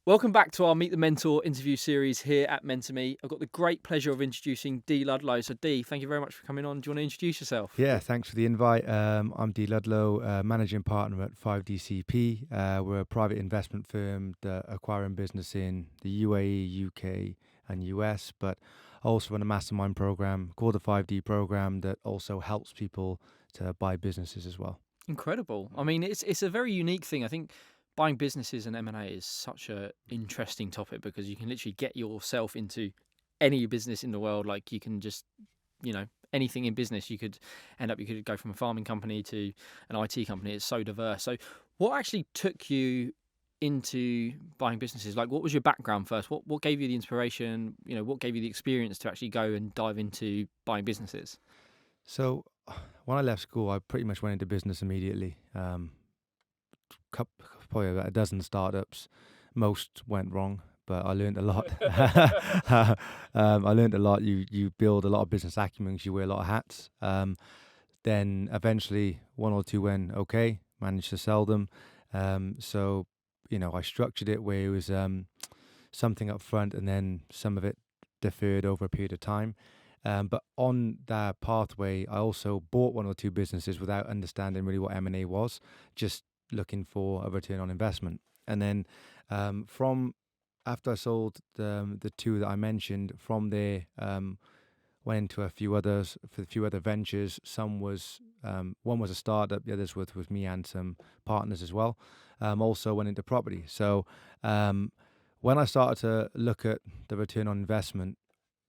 Welcome back to our Meet the Mentor interview series here at MentorME. I've got the great pleasure of introducing Dee Ludlow. So Dee, thank you very much for coming on. Do you want to introduce yourself? Yeah, thanks for the invite. I'm Dee Ludlow, managing partner at 5DCP. We're a private investment firm that acquiring business in the UAE, UK, and US, but also run a mastermind program called the 5D program that also helps people to buy businesses as well. Incredible. I mean, it's a very unique thing. I think buying businesses and M&A is such a interesting topic because you can literally get yourself into any business in the world. Like you can just, anything in business, you could go from a farming company to an IT company. It's so diverse. So what actually took you into buying businesses? Like, what was your background first? What gave you the inspiration? What gave you the experience to actually go and dive into buying businesses? So when I left school, I pretty much went into business immediately. Probably about a dozen startups. Most went wrong, but I learned a lot. I learned a lot. You build a lot of business acumen 'cause you wear a lot of hats. Then eventually one or two went okay, managed to sell them. So, I structured it where it was something up front and then some of it deferred over a period of time. But on that pathway, I also bought one or two businesses without understanding really what M&A was, just looking for a return on investment. And then from after I sold the two that I mentioned, from there went into a few other ventures. Some was one was a startup, the others with me and some partners as well. Also went into property. So when I started to look at the return on investment,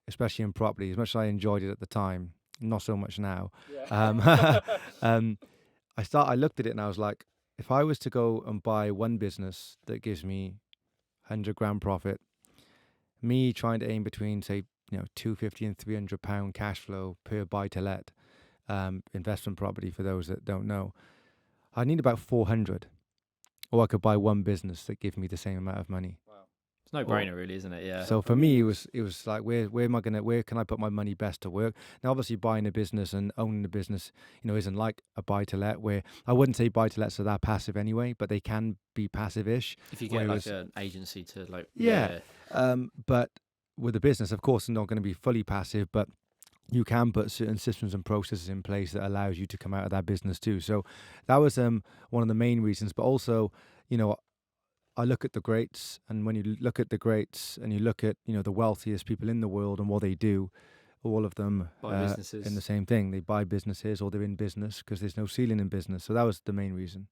especially in property, as much as I enjoyed it at the time, not so much now. Yeah. I looked at it and I was like, if I was to go and buy one business that gives me 100 grand profit, me trying to aim between say £250 and £300 cash flow per buy to let investment property, for those that don't know, I need about 400, or I could buy one business that give me the same amount of money. It's no brainer, really, isn't it? Yeah. So for me, it was like, where can I put my money best to work? Now, obviously, buying a business and owning a business, isn't like a buy to let, where I wouldn't say buy to lets are that passive anyway, but they can be passive-ish. If you get like an agency to yeah. But with a business, of course, it's not going to be fully passive, but you can put certain systems and processes in place that allows you to come out of that business too. So that was one of the main reasons. But also, I look at the greats, and when you look at the greats and you look at, the wealthiest people in the world and what they do, all of them buy businesses. in the same thing. They buy businesses or they're in business because there's no ceiling in business. So that was the main reason.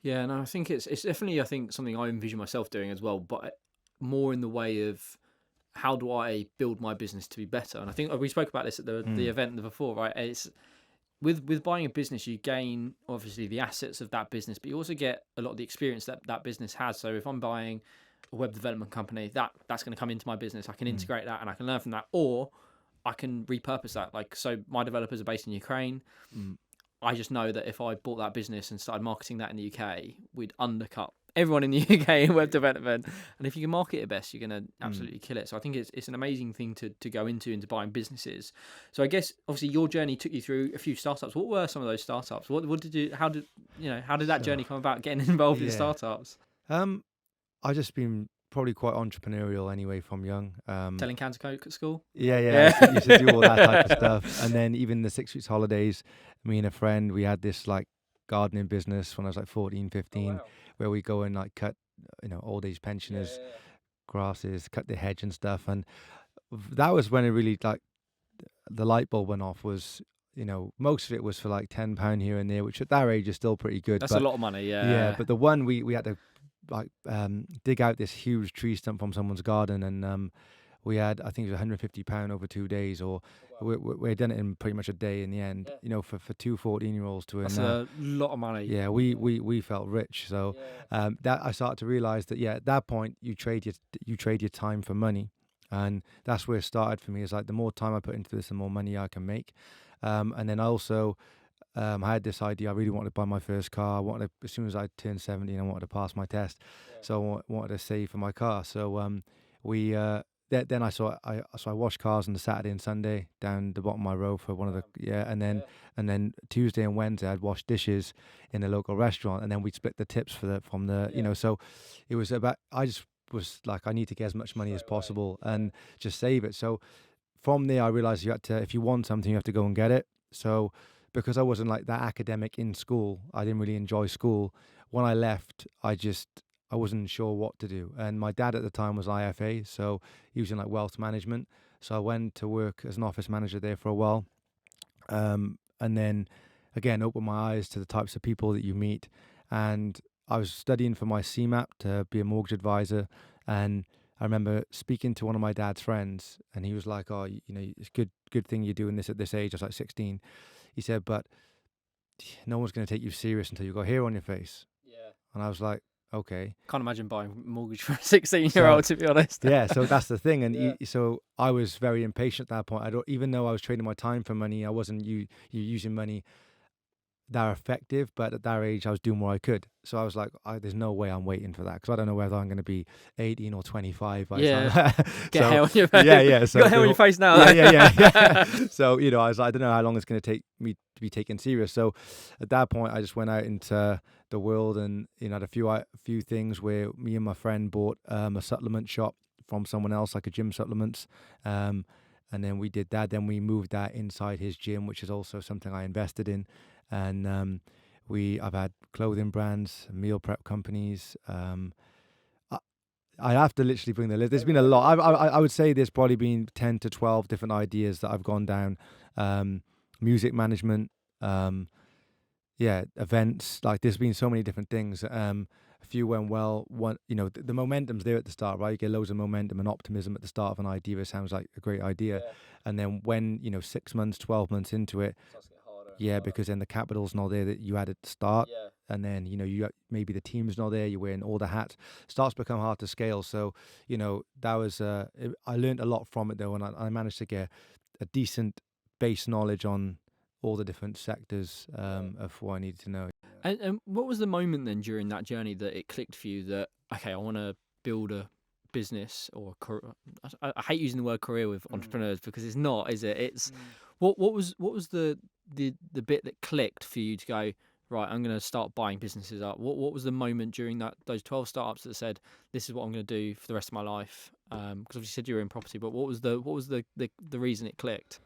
Yeah, no, I think it's definitely, I think, something I envision myself doing as well, but more in the way of how do I build my business to be better? And I think we spoke about this at the event before, right? It's with buying a business, you gain obviously the assets of that business, but you also get a lot of the experience that business has. So if I'm buying a web development company, that's going to come into my business. I can integrate that and I can learn from that, or I can repurpose that. Like, so my developers are based in Ukraine. I just know that if I bought that business and started marketing that in the UK, we'd undercut everyone in the UK in web development. And if you can market it best, you're going to absolutely kill it. So I think it's an amazing thing to go into buying businesses. So I guess obviously your journey took you through a few startups. What were some of those startups? How did that journey come about, getting involved in startups? I just been probably quite entrepreneurial anyway from young. Selling cans of Coke at school? Yeah. I used to do all that type of stuff. And then even the 6 weeks holidays, me and a friend, we had this like gardening business when I was like 14, 15, where we go and like cut, old age pensioners' grasses, cut the hedge and stuff. And that was when it really like the light bulb went off. Was most of it was for like £10 here and there, which at that age is still pretty good. That's a lot of money, Yeah, but the one we had to like dig out this huge tree stump from someone's garden, and we had, I think it was £150 over 2 days, or we had done it in pretty much a day in the end. For two 14-year-olds to earn that's a lot of money. Yeah, we felt rich. So that I started to realize that at that point you trade your time for money, and that's where it started for me. Is like the more time I put into this, the more money I can make. And then also I had this idea. I really wanted to buy my first car. I wanted to, as soon as I turned 17, I wanted to pass my test. So I wanted to save for my car. So then I washed cars on the Saturday and Sunday down the bottom of my road for one of the and then Tuesday and Wednesday I'd wash dishes in a local restaurant, and then we'd split the tips from the. So it was about, I just was like, I need to get as much money as possible and just save it. So from there, I realized you had to, if you want something, you have to go and get it. So because I wasn't like that academic in school, I didn't really enjoy school. When I left, I wasn't sure what to do. And my dad at the time was IFA, so he was in like wealth management. So I went to work as an office manager there for a while. And then again, opened my eyes to the types of people that you meet. And I was studying for my CMAP to be a mortgage advisor. And I remember speaking to one of my dad's friends, and he was like, "Oh, you know, it's good thing you're doing this at this age." I was like 16. He said, "But no one's going to take you serious until you got hair on your face." Yeah. And I was like, "Okay." Can't imagine buying a mortgage for a 16-year-old, to be honest. Yeah, so that's the thing. And Yeah. so I was very impatient at that point. Even though I was trading my time for money, I wasn't using money that effective, but at that age I was doing what I could. So I was like, there's no way I'm waiting for that, because I don't know whether I'm going to be 18 or 25 by the time. Get hair on your face. Yeah. So you got hair on your face now. Yeah. So, you know, I was like, I don't know how long it's going to take me to be taken serious. So at that point, I just went out into the world, and, you know, had a few things where me and my friend bought a supplement shop from someone else, like a gym supplements. And then we did that. Then we moved that inside his gym, which is also something I invested in. And I've had clothing brands, meal prep companies. I have to literally bring the list. There's been a lot. I would say there's probably been 10 to 12 different ideas that I've gone down. Music management, events. Like, there's been so many different things. A few went well. One, you know, the momentum's there at the start, right? You get loads of momentum and optimism at the start of an idea. It sounds like a great idea. And then when, you know, 6 months, 12 months into it, because then the capital's not there that you had at the start. And then, you know, maybe the team's not there, you're wearing all the hats. Starts to become hard to scale. So, you know, that was, I learned a lot from it though. And I managed to get a decent base knowledge on all the different sectors of what I needed to know. And what was the moment then during that journey that it clicked for you that, okay, I want to build a business or a career? I hate using the word career with entrepreneurs, because it's not, is it? It's what was the bit that clicked for you to go, right, I'm going to start buying businesses up? What was the moment during those 12 startups that said, this is what I'm going to do for the rest of my life? Because obviously you said you were in property, but what was the reason it clicked?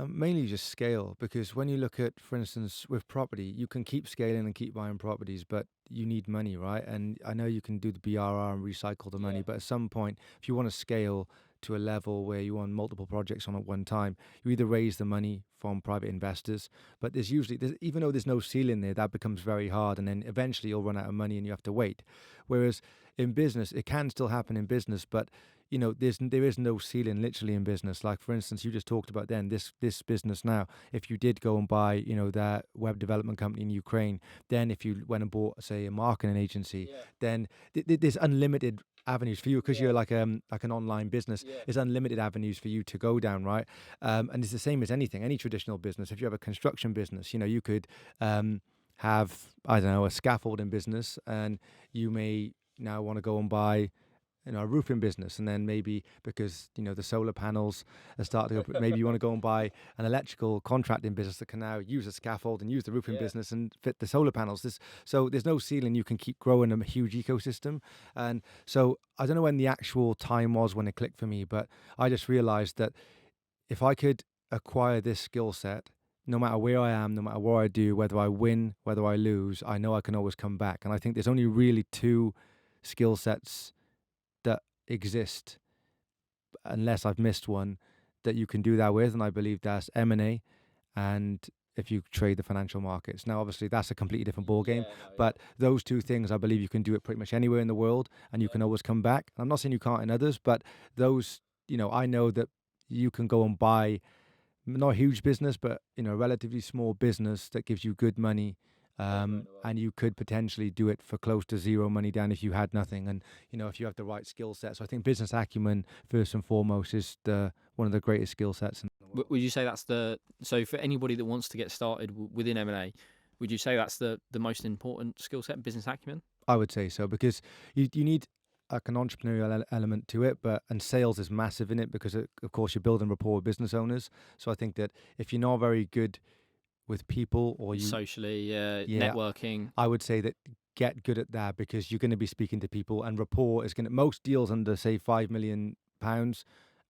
Mainly just scale, because when you look at, for instance, with property, you can keep scaling and keep buying properties, but you need money, right? And I know you can do the BRR and recycle the money, but at some point, if you want to scale to a level where you want multiple projects on at one time, you either raise the money from private investors, but even though there's no ceiling there, that becomes very hard, and then eventually you'll run out of money and you have to wait. Whereas in business, it can still happen in business, but you know, there is no ceiling literally in business. Like, for instance, you just talked about then this business now. If you did go and buy, you know, that web development company in Ukraine, then if you went and bought, say, a marketing agency, then there's unlimited avenues for you, because you're like an online business. There's unlimited avenues for you to go down, right? And it's the same as any traditional business. If you have a construction business, you know, you could have, I don't know, a scaffolding business, and you may now want to go and buy, you know, a roofing business, and then maybe because, you know, the solar panels are starting to go, maybe you want to go and buy an electrical contracting business that can now use a scaffold and use the roofing business and fit the solar panels. So there's no ceiling. You can keep growing a huge ecosystem. And so I don't know when the actual time was when it clicked for me, but I just realized that if I could acquire this skill set, no matter where I am, no matter what I do, whether I win, whether I lose, I know I can always come back. And I think there's only really two skill sets that exist, unless I've missed one, that you can do that with, and I believe that's M&A and if you trade the financial markets. Now, obviously, that's a completely different ball game, but those two things, I believe you can do it pretty much anywhere in the world, and you can always come back. I'm not saying you can't in others, but those, you know, I know that you can go and buy not a huge business, but, you know, a relatively small business that gives you good money. And you could potentially do it for close to zero money down if you had nothing, and, you know, if you have the right skill set. So I think business acumen, first and foremost, is one of the greatest skill sets in the world. Would you say that's so for anybody that wants to get started within M&A, would you say that's the most important skill set, business acumen? I would say so, because you need like an entrepreneurial element to it, and sales is massive in it, because of course you're building rapport with business owners. So I think that if you're not very good with people, or you socially, networking, I would say that get good at that, because you're going to be speaking to people, and rapport is going to, most deals under say £5 million,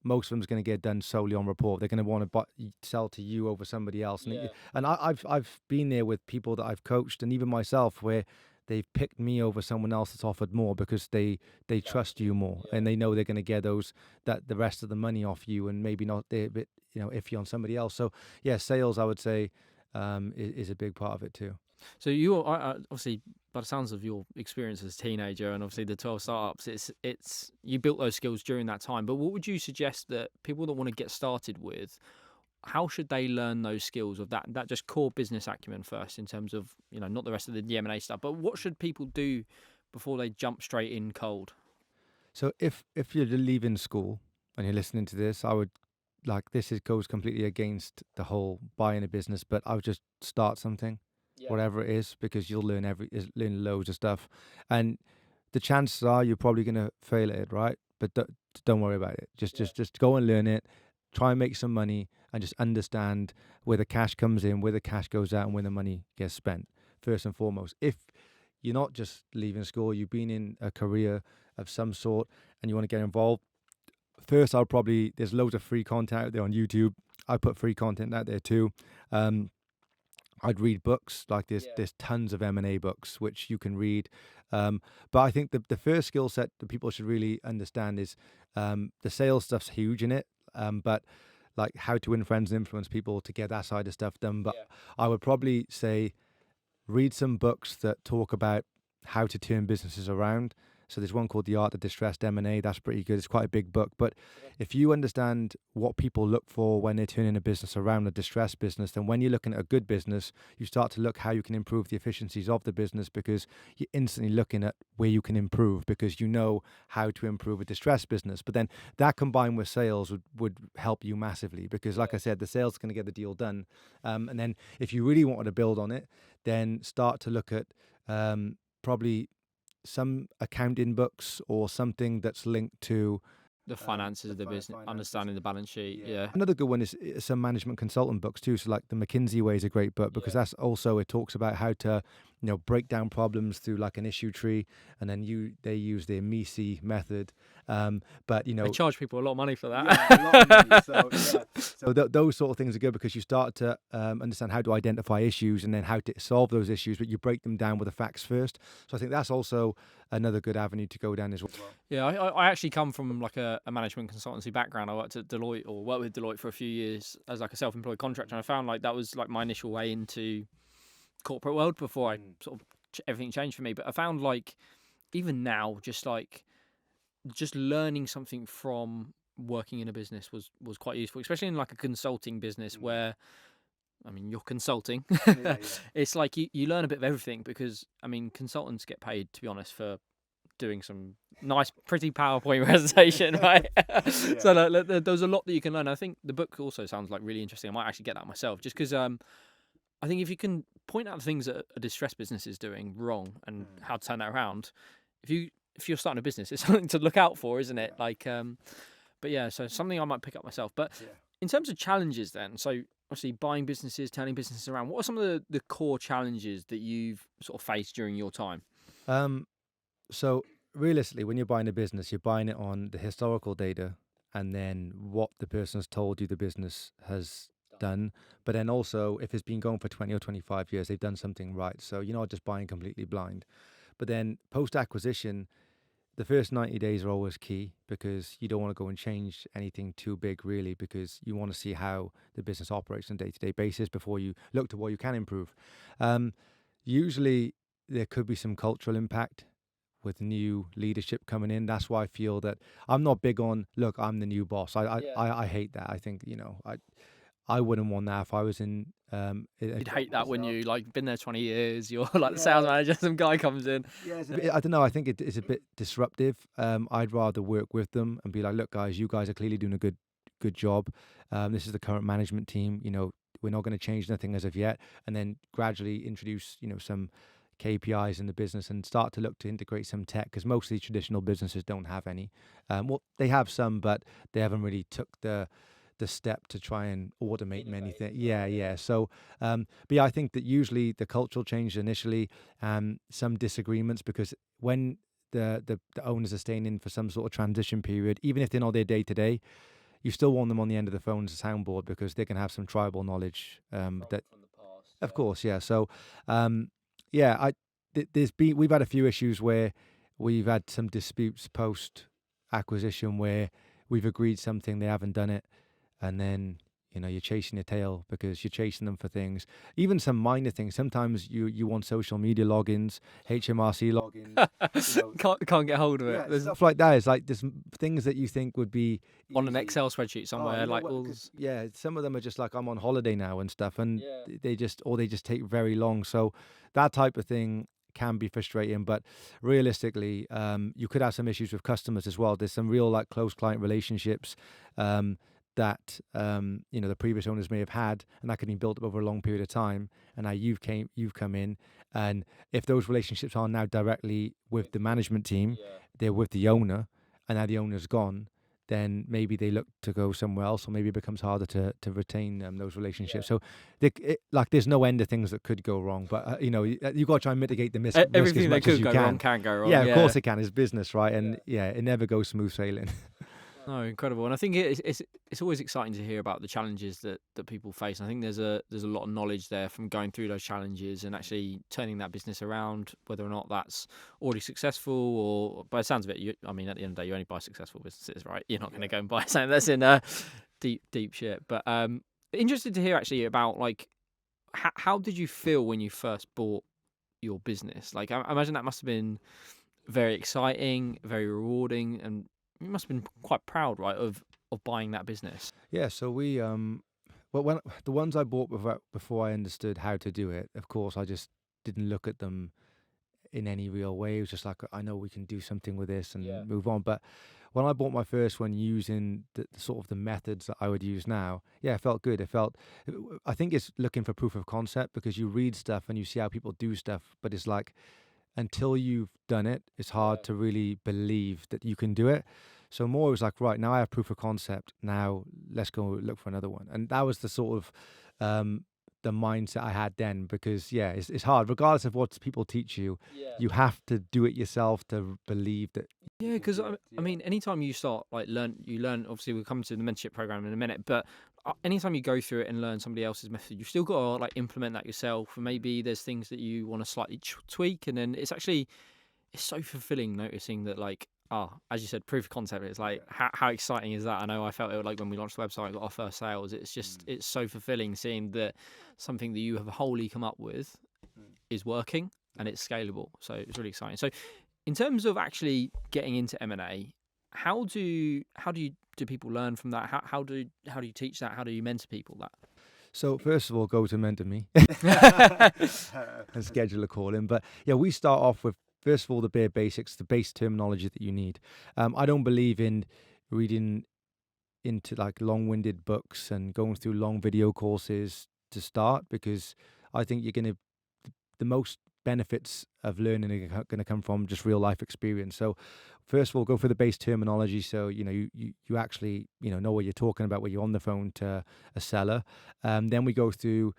most of them is going to get done solely on rapport. They're going to want to sell to you over somebody else. And I've been there with people that I've coached, and even myself, where they've picked me over someone else that's offered more, because they trust you more, and they know they're going to get the rest of the money off you, and maybe not, they're a bit iffy on somebody else. So yeah, sales, I would say, is a big part of it too. So you obviously, by the sounds of your experience as a teenager, and obviously the 12 startups, it's you built those skills during that time. But what would you suggest that people that want to get started with, how should they learn those skills of that just core business acumen first, in terms of, not the rest of the M&A stuff, but what should people do before they jump straight in cold? So if you're leaving school and you're listening to this, I would, goes completely against the whole buying a business, but I would just start something. Whatever it is, because you'll learn loads of stuff, and the chances are you're probably going to fail at it, right? But don't worry about it. Just go and learn it, try and make some money, and just understand where the cash comes in, where the cash goes out, and where the money gets spent, first and foremost. If you're not just leaving school, you've been in a career of some sort and you want to get involved, first there's loads of free content out there on YouTube. I put free content out there too. I'd read books, there's tons of M&A books which you can read. But I think the first skill set that people should really understand is the sales stuff's huge in it, but how to win friends and influence people to get that side of stuff done. But I would probably say read some books that talk about how to turn businesses around. So there's one called The Art of Distressed M&A. That's pretty good. It's quite a big book. But if you understand what people look for when they're turning a business around, a distressed business, then when you're looking at a good business, you start to look how you can improve the efficiencies of the business, because you're instantly looking at where you can improve, because you know how to improve a distressed business. But then that combined with sales would help you massively, because like I said, the sales is going to get the deal done. And then if you really wanted to build on it, then start to look at probably some accounting books or something that's linked to the finances of the business, understanding the balance sheet. Yeah. Another good one is some management consultant books too. So the McKinsey Way is a great book, because that's also, it talks about how to, break down problems through an issue tree, and then they use the MECE method. But they charge people a lot of money for that. Yeah, a lot of money. So those sort of things are good, because you start to understand how to identify issues and then how to solve those issues, but you break them down with the facts first. So I think that's also another good avenue to go down as well. Yeah, I actually come from a management consultancy background. I worked with Deloitte for a few years as a self-employed contractor, and I found that was my initial way into corporate world before I sort of everything changed for me. But I found even now, just learning something from working in a business was quite useful, especially in a consulting business where, you're consulting. It's you learn a bit of everything, because consultants get paid, to be honest, for doing some nice, pretty PowerPoint presentation, right? So there's a lot that you can learn. I think the book also sounds really interesting. I might actually get that myself, just because I think if you can point out the things that a distressed business is doing wrong and how to turn that around, if you're starting a business, it's something to look out for, isn't it? But yeah, so something I might pick up myself. But in terms of challenges then, so obviously buying businesses, turning businesses around, what are some of the core challenges that you've sort of faced during your time? So realistically, when you're buying a business, you're buying it on the historical data and then what the person's told you the business has done. But then also, if it's been going for 20 or 25 years, they've done something right. So you're not just buying completely blind. But then post-acquisition, the first 90 days are always key, because you don't want to go and change anything too big, really, because you want to see how the business operates on a day-to-day basis before you look to what you can improve. Usually, there could be some cultural impact with new leadership coming in. That's why I feel that I'm not big on, look, I'm the new boss. I hate that. I think, I wouldn't want that if I was in. You'd hate that when you been there 20 years. You're the sales manager. Some guy comes in. Yeah, I don't know. I think it's a bit disruptive. I'd rather work with them and be like, look, guys, you guys are clearly doing a good job. This is the current management team. We're not going to change nothing as of yet, and then gradually introduce some KPIs in the business and start to look to integrate some tech, because most of these traditional businesses don't have any. Well, they have some, but they haven't really took the the step to try and automate many things. Yeah. So, but yeah, I think that usually the cultural change initially, some disagreements, because when the owners are staying in for some sort of transition period, even if they're not there day to day, you still want them on the end of the phone as a soundboard, because they can have some tribal knowledge. That, from the past. of course, yeah. So, yeah, we've had a few issues where we've had some disputes post acquisition where we've agreed something, they haven't done it, and then you're chasing your tail because you're chasing them for things, even some minor things. Sometimes you want social media logins, HMRC logins. Can't get hold of it. Yeah, There's stuff like that. It's like there's things that you think would be on an easy. Excel spreadsheet somewhere. Yeah, some of them are just like, I'm on holiday now and stuff, and they just take very long. So that type of thing can be frustrating, but realistically, you could have some issues with customers as well. There's some real like close client relationships that the previous owners may have had, and that can be built up over a long period of time. And now you've come in, and if those relationships are now directly with the management team, they're with the owner, and now the owner's gone, then maybe they look to go somewhere else, or maybe it becomes harder to retain those relationships. So there's no end of things that could go wrong, but you've got to try and mitigate the risk everything as that much could as you go can. wrong can go wrong. Yeah, of course it can. It's business, right? And it never goes smooth sailing. No, incredible. And I think it's always exciting to hear about the challenges that people face. And I think there's a lot of knowledge there from going through those challenges and actually turning that business around, whether or not that's already successful or, by the sounds of it, at the end of the day, you only buy successful businesses, right? You're not going to go and buy something that's in deep shit. But interested to hear actually about like how did you feel when you first bought your business? Like I imagine that must have been very exciting, very rewarding, and you must have been quite proud, right, of buying that business. Yeah, so we when the ones I bought before I understood how to do it, of course I just didn't look at them in any real way. It was just like, I know we can do something with this and move on. But when I bought my first one using the sort of the methods that I would use now, it felt good. I think it's looking for proof of concept, because you read stuff and you see how people do stuff, but it's like, until you've done it, it's hard to really believe that you can do it. So more, it was like, right, now I have proof of concept. Now let's go look for another one. And that was the sort of the mindset I had then, because it's hard, regardless of what people teach you. You have to do it yourself to believe that. Yeah, because I mean, anytime you start you learn. Obviously, we'll come to the mentorship program in a minute, but anytime you go through it and learn somebody else's method, you've still got to implement that yourself. And maybe there's things that you want to slightly tweak, and then it's so fulfilling noticing that as you said, proof of concept. It's like how exciting is that? I know I felt it like when we launched the website, got our first sales. It's just it's so fulfilling seeing that something that you have wholly come up with is working and it's scalable. So it's really exciting. So in terms of actually getting into M&A, how do people learn from that? How do you teach that? How do you mentor people that? So first of all, go to MentorME and schedule a call in. But we start off with, first of all, the bare basics, the base terminology that you need. I don't believe in reading into long-winded books and going through long video courses to start, because I think the most benefits of learning are going to come from just real life experience. So first of all, go for the base terminology, so you actually know what you're talking about when you're on the phone to a seller. Then we go through,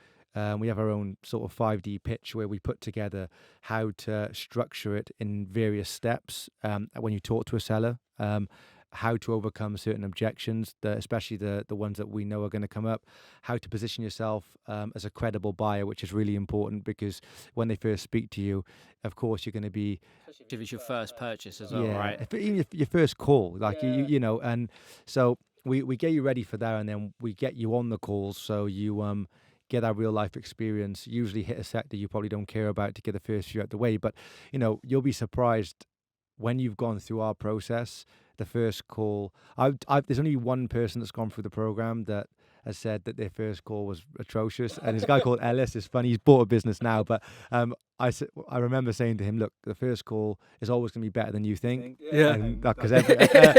we have our own sort of 5D pitch where we put together how to structure it in various steps when you talk to a seller, how to overcome certain objections, especially the ones that we know are going to come up, how to position yourself as a credible buyer, which is really important, because when they first speak to you, of course, you're going to be... If it's your first purchase as well, right? Even if your first call, and so we get you ready for that, and then we get you on the calls, so you get that real life experience, usually hit a sector you probably don't care about to get the first few out the way. But, you'll be surprised when you've gone through our process. The first call, there's only one person that's gone through the program that has said that their first call was atrocious, and this guy called Ellis. It's funny, he's bought a business now, but I remember saying to him, look, the first call is always going to be better than you think. Yeah. And because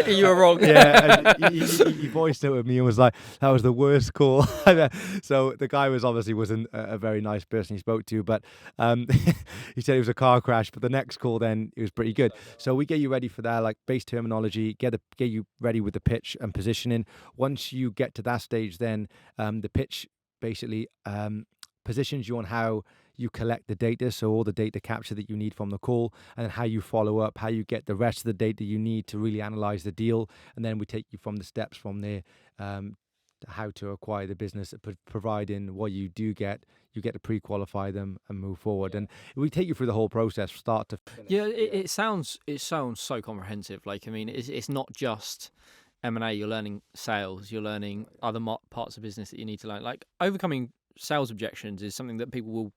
you were wrong. Yeah, and he voiced it with me and was like, that was the worst call. So the guy wasn't a very nice person he spoke to, but he said it was a car crash. But the next call then, it was pretty good. So we get you ready for that, like base terminology, get you ready with the pitch and positioning. Once you get to that stage, then the pitch basically positions you on how you collect the data, so all the data capture that you need from the call, and then how you follow up, how you get the rest of the data you need to really analyze the deal, and then we take you from the steps from there, how to acquire the business, providing what you do get, you get to pre-qualify them and move forward, and we take you through the whole process, start to finish. Yeah, it sounds so comprehensive. Like, I mean, it's not just M&A. You're learning sales. You're learning other parts of business that you need to learn. Like, overcoming sales objections is something that people will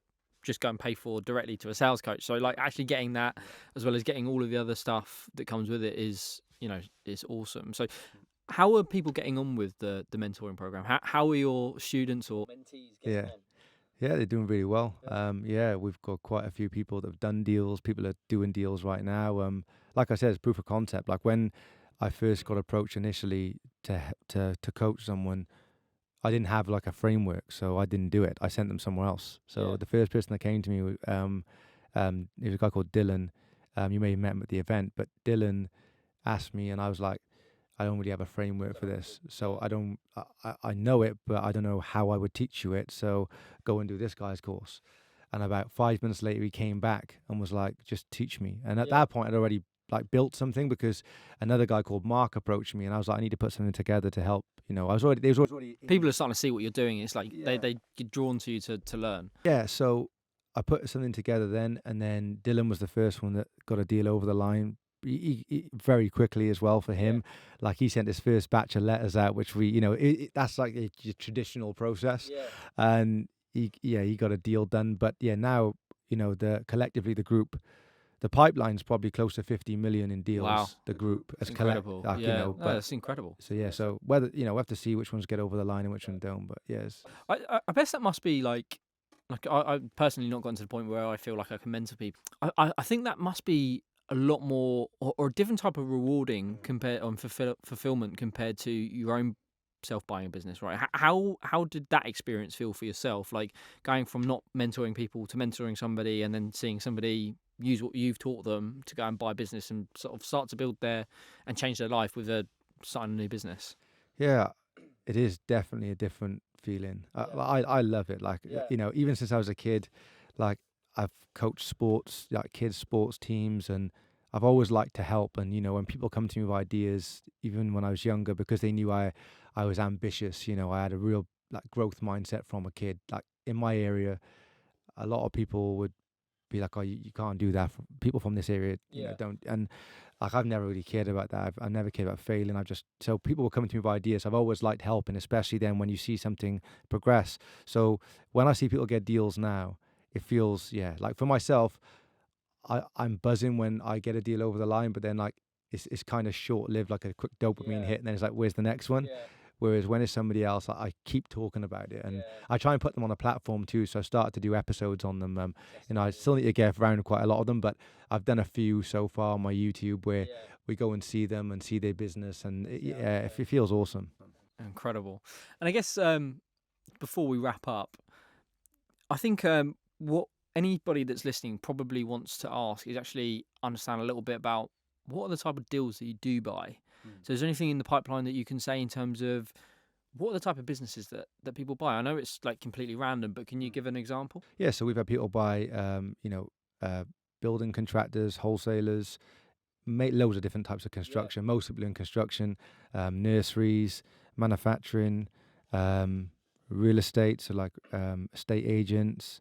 just go and pay for directly to a sales coach. So like actually getting that as well as getting all of the other stuff that comes with it is awesome. So how are people getting on with the mentoring program? How are your students or mentees getting on? Yeah, they're doing really well. We've got quite a few people that have done deals. People are doing deals right now. Like I said, it's proof of concept. Like when I first got approached initially to coach someone, I didn't have like a framework, so I didn't do it. I sent them somewhere else. So the first person that came to me, it was a guy called Dylan. You may have met him at the event, but Dylan asked me, and I was like, I don't really have a framework for this. So I know it, but I don't know how I would teach you it. So go and do this guy's course. And about 5 minutes later, he came back and was like, just teach me. And at that point, I'd already like built something, because another guy called Mark approached me, and I was like, I need to put something together to help. People are starting to see what you're doing. It's like they get drawn to you to learn. Yeah, so I put something together then, and then Dylan was the first one that got a deal over the line. He very quickly as well for him. Like he sent his first batch of letters out, which that's like a traditional process. And he got a deal done. But now collectively the group, the pipeline's probably close to 50 million in deals. Wow. The group as incredible. That's incredible. So so whether we have to see which ones get over the line and which ones don't. But yes, I guess that must be like I personally not gotten to the point where I feel like I can mentor people. I think that must be a lot more or a different type of rewarding compared on fulfillment compared to your own self-buying a business, right? How did that experience feel for yourself? Like going from not mentoring people to mentoring somebody, and then seeing somebody use what you've taught them to go and buy a business and sort of start to build and change their life with starting a new business. Yeah, it is definitely a different feeling. I love it. Like even since I was a kid, like I've coached sports, like kids sports teams, and I've always liked to help. And when people come to me with ideas, even when I was younger, because they knew I was ambitious, I had a real like growth mindset from a kid. Like in my area, a lot of people would be like, oh, you can't do that. People from this area don't. And like I've never really cared about that. I've never cared about failing. So people were coming to me with ideas. I've always liked helping, especially then when you see something progress. So when I see people get deals now, it feels like for myself, I'm buzzing when I get a deal over the line, but then like it's kind of short lived, like a quick dopamine hit, and then it's like, where's the next one? Whereas when it's somebody else, I keep talking about it, and I try and put them on a platform too. So I started to do episodes on them. I still need to get around quite a lot of them, but I've done a few so far on my YouTube where we go and see them and see their business, and it feels awesome. Incredible. And I guess before we wrap up, I think what anybody that's listening probably wants to ask is actually understand a little bit about what are the type of deals that you do buy. So is there anything in the pipeline that you can say in terms of what are the type of businesses that people buy? I know it's like completely random, but can you give an example? Yeah, so we've had people buy, building contractors, wholesalers, make loads of different types of construction, most people in construction, nurseries, manufacturing, real estate, so like estate agents,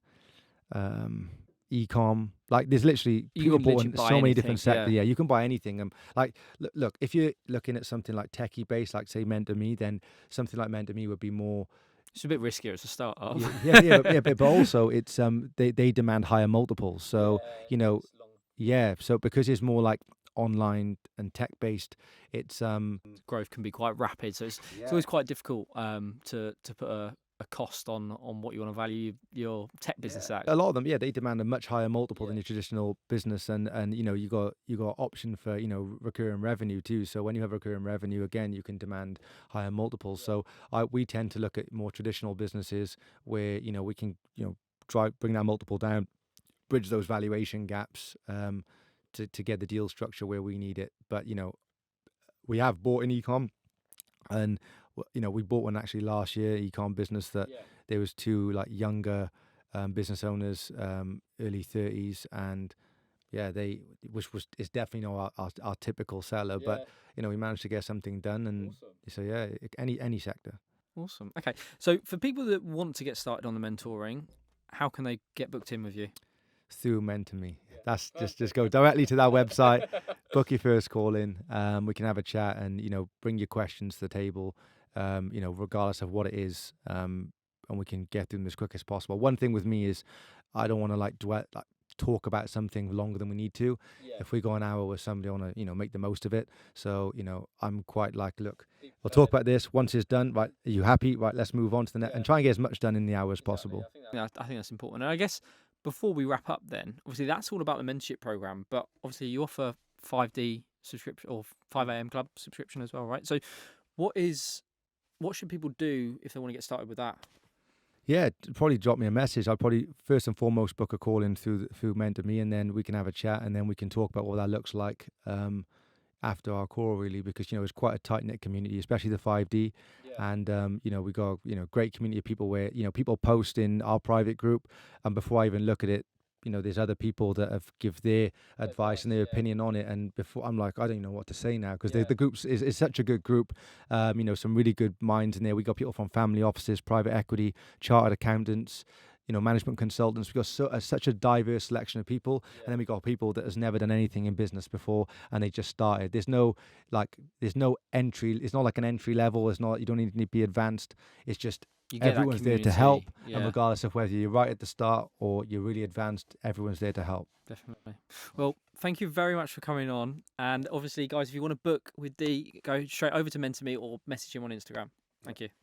e-com. Like there's literally people bought in so many different sectors. Yeah, you can buy anything. Like look, if you're looking at something like techie based, like say MentorME, then something like MentorME would be more. It's a bit riskier as a startup. But also it's they demand higher multiples. So so because it's more like online and tech based, it's growth can be quite rapid. So it's always quite difficult to put a a cost on what you want to value your tech business at. A lot of them, yeah, they demand a much higher multiple than your traditional business, and you know, you got option for, you know, recurring revenue too. So when you have recurring revenue, again, you can demand higher multiples. So we tend to look at more traditional businesses where, you know, we can, you know, bring that multiple down, bridge those valuation gaps, to get the deal structure where we need it. But you know, we have bought an e-com, and you know, we bought one actually last year, e-com business that there was two like younger business owners, early 30s, and yeah, it's definitely not our typical seller, but you know, we managed to get something done, and so yeah, any sector. Awesome. Okay, so for people that want to get started on the mentoring, how can they get booked in with you? Through MentorME. That's just go directly to that website, book your first call in. We can have a chat, and you know, bring your questions to the table. You know, regardless of what it is, and we can get through them as quick as possible. One thing with me is, I don't want to talk about something longer than we need to. If we go an hour with somebody, I want to, you know, make the most of it. So you know, I'm quite like, look, we'll talk about this once it's done. Right? Are you happy? Right, let's move on to the next, and try and get as much done in the hour as possible. Yeah, I think that's important. And I guess before we wrap up, then obviously that's all about the mentorship program, but obviously you offer 5D subscription or 5am club subscription as well, right? So what should people do if they want to get started with that? Yeah, probably drop me a message. I'll probably first and foremost book a call in through MentorME, and then we can have a chat, and then we can talk about what that looks like after our call, really, because you know, it's quite a tight knit community, especially the 5D, and you know, we got, you know, great community of people where, you know, people post in our private group, and before I even look at it, you know, there's other people that have give their advice and their opinion on it, and before I'm like, I don't even know what to say now, because the group is such a good group. You know, some really good minds in there. We got people from family offices, private equity, chartered accountants, you know, management consultants. We got such a diverse selection of people, and then we got people that has never done anything in business before, and they just started. There's no entry. It's not like an entry level. It's not, you don't need to be advanced. It's just everyone's there to help, and regardless of whether you're right at the start or you're really advanced, everyone's there to help. Definitely. Well, thank you very much for coming on, and obviously, guys, if you want to book with Dee, go straight over to MentorMe or message him on Instagram. Thank you. Cheers.